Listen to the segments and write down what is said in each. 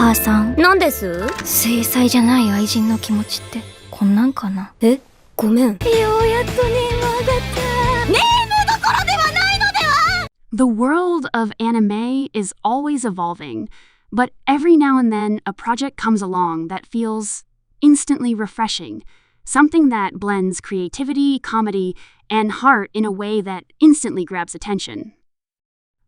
母さん、なんです？水彩じゃない愛人の気持ちってこんなんかな。え、ごめん。ようやっとね、わかった。ネームどころではないのでは！ The world of anime is always evolving, but every now and then a project comes along that feels instantly refreshing, something that blends creativity, comedy, and heart in a way that instantly grabs attention.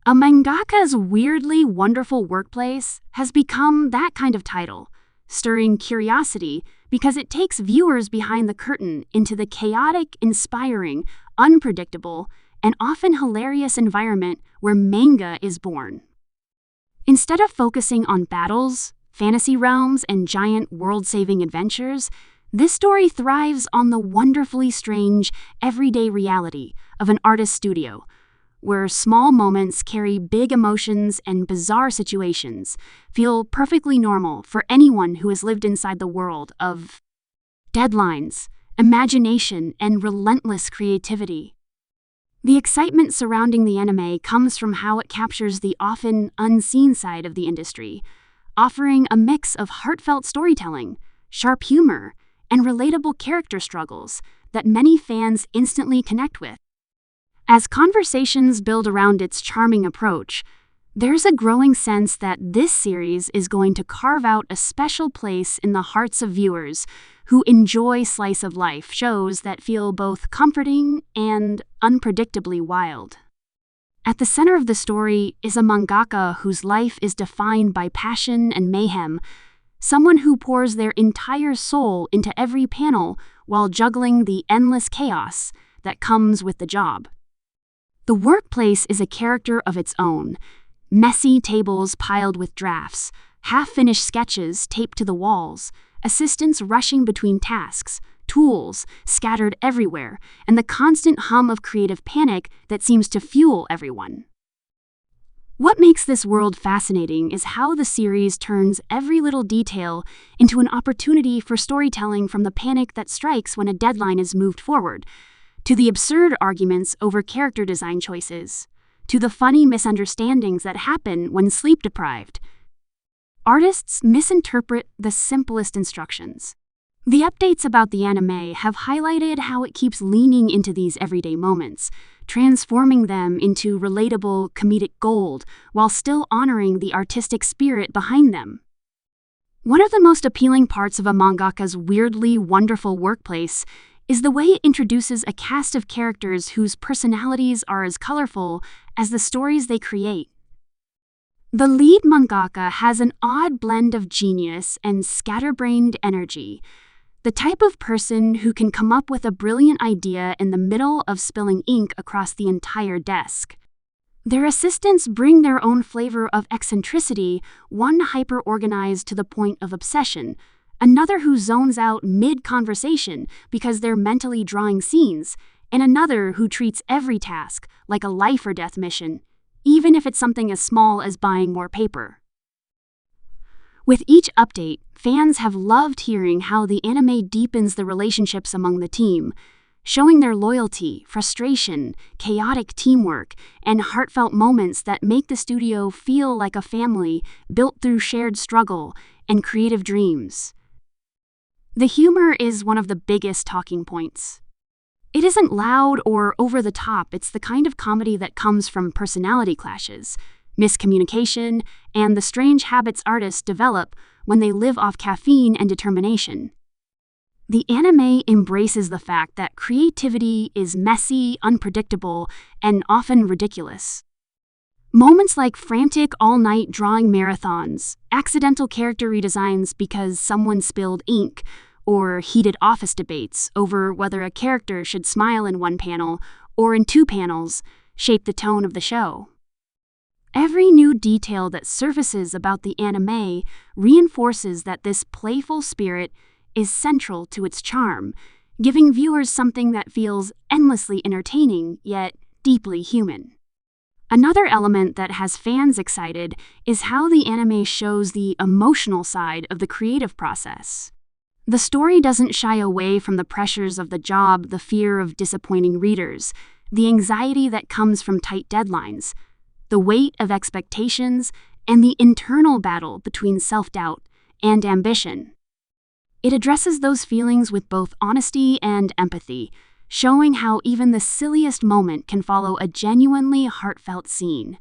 A mangaka's weirdly wonderful workplace has become that kind of title, stirring curiosity because it takes viewers behind the curtain into the chaotic, inspiring, unpredictable, and often hilarious environment where manga is born. Instead of focusing on battles, fantasy realms, and giant world-saving adventures, this story thrives on the wonderfully strange, everyday reality of an artist's studio, where small moments carry big emotions and bizarre situations feel perfectly normal for anyone who has lived inside the world of deadlines, imagination, and relentless creativity. The excitement surrounding the anime comes from how it captures the often unseen side of the industry, offering a mix of heartfelt storytelling, sharp humor, and relatable character struggles that many fans instantly connect with. As conversations build around its charming approach, there's a growing sense that this series is going to carve out a special place in the hearts of viewers who enjoy slice-of-life shows that feel both comforting and unpredictably wild. At the center of the story is a mangaka whose life is defined by passion and mayhem, someone who pours their entire soul into every panel while juggling the endless chaos that comes with the job. The workplace is a character of its own. Messy tables piled with drafts, half-finished sketches taped to the walls, assistants rushing between tasks, tools scattered everywhere, and the constant hum of creative panic that seems to fuel everyone. What makes this world fascinating is how the series turns every little detail into an opportunity for storytelling, from the panic that strikes when a deadline is moved forward, to the absurd arguments over character design choices, to the funny misunderstandings that happen when sleep-deprived. Artists misinterpret the simplest instructions. The updates about the anime have highlighted how it keeps leaning into these everyday moments, transforming them into relatable comedic gold while still honoring the artistic spirit behind them. One of the most appealing parts of a mangaka's weirdly wonderful workplace is the way it introduces a cast of characters whose personalities are as colorful as the stories they create. The lead mangaka has an odd blend of genius and scatterbrained energy, the type of person who can come up with a brilliant idea in the middle of spilling ink across the entire desk. Their assistants bring their own flavor of eccentricity, one hyper-organized to the point of obsession, another who zones out mid-conversation because they're mentally drawing scenes, and another who treats every task like a life-or-death mission, even if it's something as small as buying more paper. With each update, fans have loved hearing how the anime deepens the relationships among the team, showing their loyalty, frustration, chaotic teamwork, and heartfelt moments that make the studio feel like a family built through shared struggle and creative dreams. The humor is one of the biggest talking points. It isn't loud or over the top. It's the kind of comedy that comes from personality clashes, miscommunication, and the strange habits artists develop when they live off caffeine and determination. The anime embraces the fact that creativity is messy, unpredictable, and often ridiculous. Moments like frantic all-night drawing marathons, accidental character redesigns because someone spilled ink, or heated office debates over whether a character should smile in one panel or in two panels shape the tone of the show. Every new detail that surfaces about the anime reinforces that this playful spirit is central to its charm, giving viewers something that feels endlessly entertaining yet deeply human. Another element that has fans excited is how the anime shows the emotional side of the creative process. The story doesn't shy away from the pressures of the job, the fear of disappointing readers, the anxiety that comes from tight deadlines, the weight of expectations, and the internal battle between self-doubt and ambition. It addresses those feelings with both honesty and empathy, showing how even the silliest moment can follow a genuinely heartfelt scene.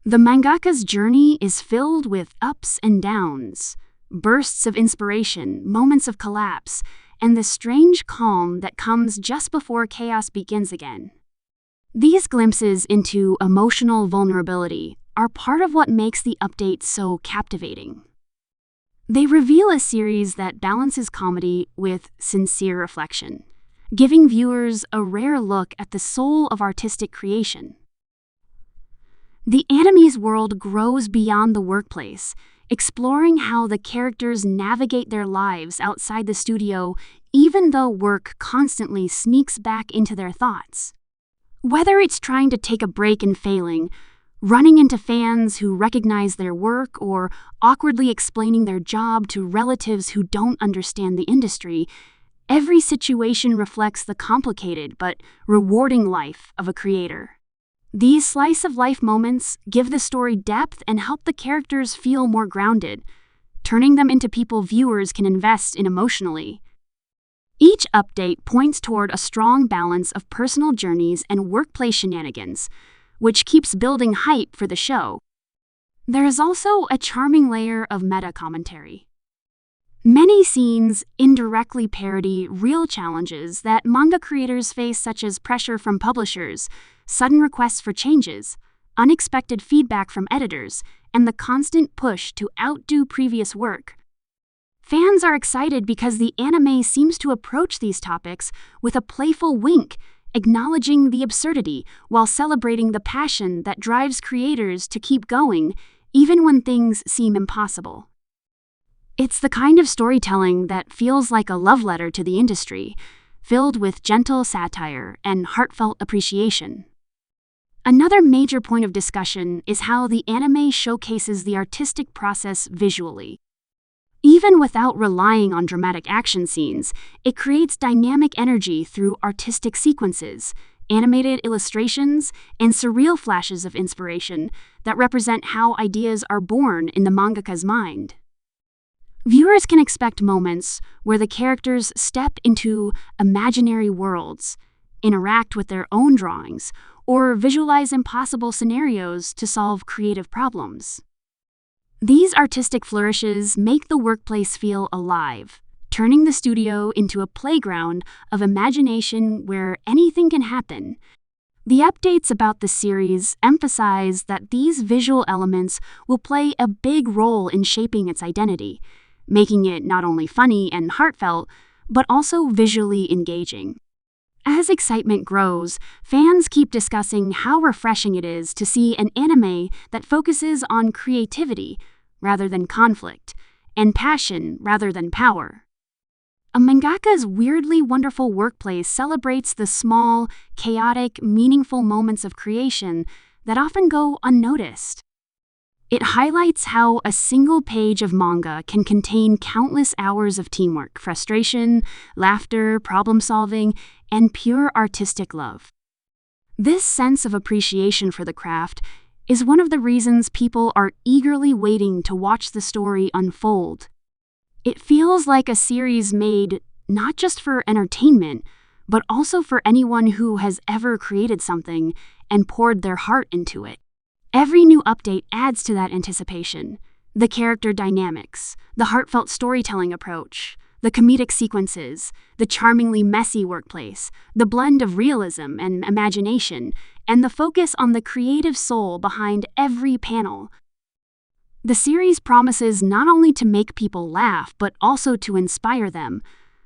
The mangaka's journey is filled with ups and downs, bursts of inspiration, moments of collapse, and the strange calm that comes just before chaos begins again. These glimpses into emotional vulnerability are part of what makes the update so captivating. They reveal a series that balances comedy with sincere reflection, giving viewers a rare look at the soul of artistic creation. The anime's world grows beyond the workplace, exploring how the characters navigate their lives outside the studio, even though work constantly sneaks back into their thoughts. Whether it's trying to take a break and failing, running into fans who recognize their work, or awkwardly explaining their job to relatives who don't understand the industry, every situation reflects the complicated but rewarding life of a creator. These slice-of-life moments give the story depth and help the characters feel more grounded, turning them into people viewers can invest in emotionally. Each update points toward a strong balance of personal journeys and workplace shenanigans, which keeps building hype for the show. There is also a charming layer of meta-commentary. Many scenes indirectly parody real challenges that manga creators face, such as pressure from publishers, sudden requests for changes, unexpected feedback from editors, and the constant push to outdo previous work. Fans are excited because the anime seems to approach these topics with a playful wink, acknowledging the absurdity while celebrating the passion that drives creators to keep going, even when things seem impossible. It's the kind of storytelling that feels like a love letter to the industry, filled with gentle satire and heartfelt appreciation. Another major point of discussion is how the anime showcases the artistic process visually. Even without relying on dramatic action scenes, it creates dynamic energy through artistic sequences, animated illustrations, and surreal flashes of inspiration that represent how ideas are born in the mangaka's mind. Viewers can expect moments where the characters step into imaginary worlds, interact with their own drawings, or visualize impossible scenarios to solve creative problems. These artistic flourishes make the workplace feel alive, turning the studio into a playground of imagination where anything can happen. The updates about the series emphasize that these visual elements will play a big role in shaping its identity, making it not only funny and heartfelt, but also visually engaging. As excitement grows, fans keep discussing how refreshing it is to see an anime that focuses on creativity rather than conflict, and passion rather than power. A mangaka's weirdly wonderful workplace celebrates the small, chaotic, meaningful moments of creation that often go unnoticed. It highlights how a single page of manga can contain countless hours of teamwork, frustration, laughter, problem-solving, and pure artistic love. This sense of appreciation for the craft is one of the reasons people are eagerly waiting to watch the story unfold. It feels like a series made not just for entertainment, but also for anyone who has ever created something and poured their heart into it. Every new update adds to that anticipation. The character dynamics, the heartfelt storytelling approach, the comedic sequences, the charmingly messy workplace, the blend of realism and imagination, and the focus on the creative soul behind every panel. The series promises not only to make people laugh, but also to inspire them,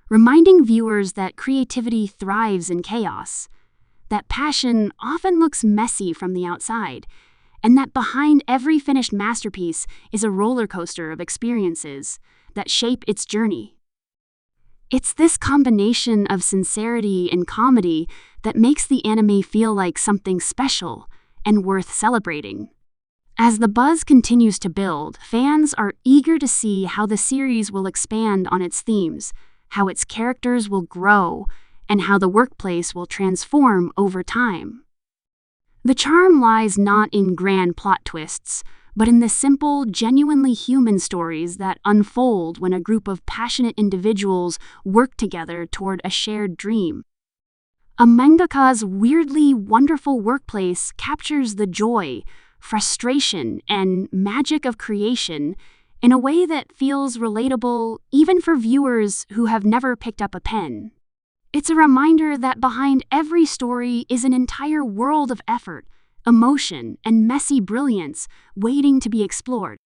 reminding viewers that creativity thrives in chaos, that passion often looks messy from the outside, and that behind every finished masterpiece is a roller coaster of experiences that shape its journey. It's this combination of sincerity and comedy that makes the anime feel like something special and worth celebrating. As the buzz continues to build, fans are eager to see how the series will expand on its themes, how its characters will grow, and how the workplace will transform over time. The charm lies not in grand plot twists, but in the simple, genuinely human stories that unfold when a group of passionate individuals work together toward a shared dream. A mangaka's weirdly wonderful workplace captures the joy, frustration, and magic of creation in a way that feels relatable even for viewers who have never picked up a pen. It's a reminder that behind every story is an entire world of effort, emotion, and messy brilliance waiting to be explored.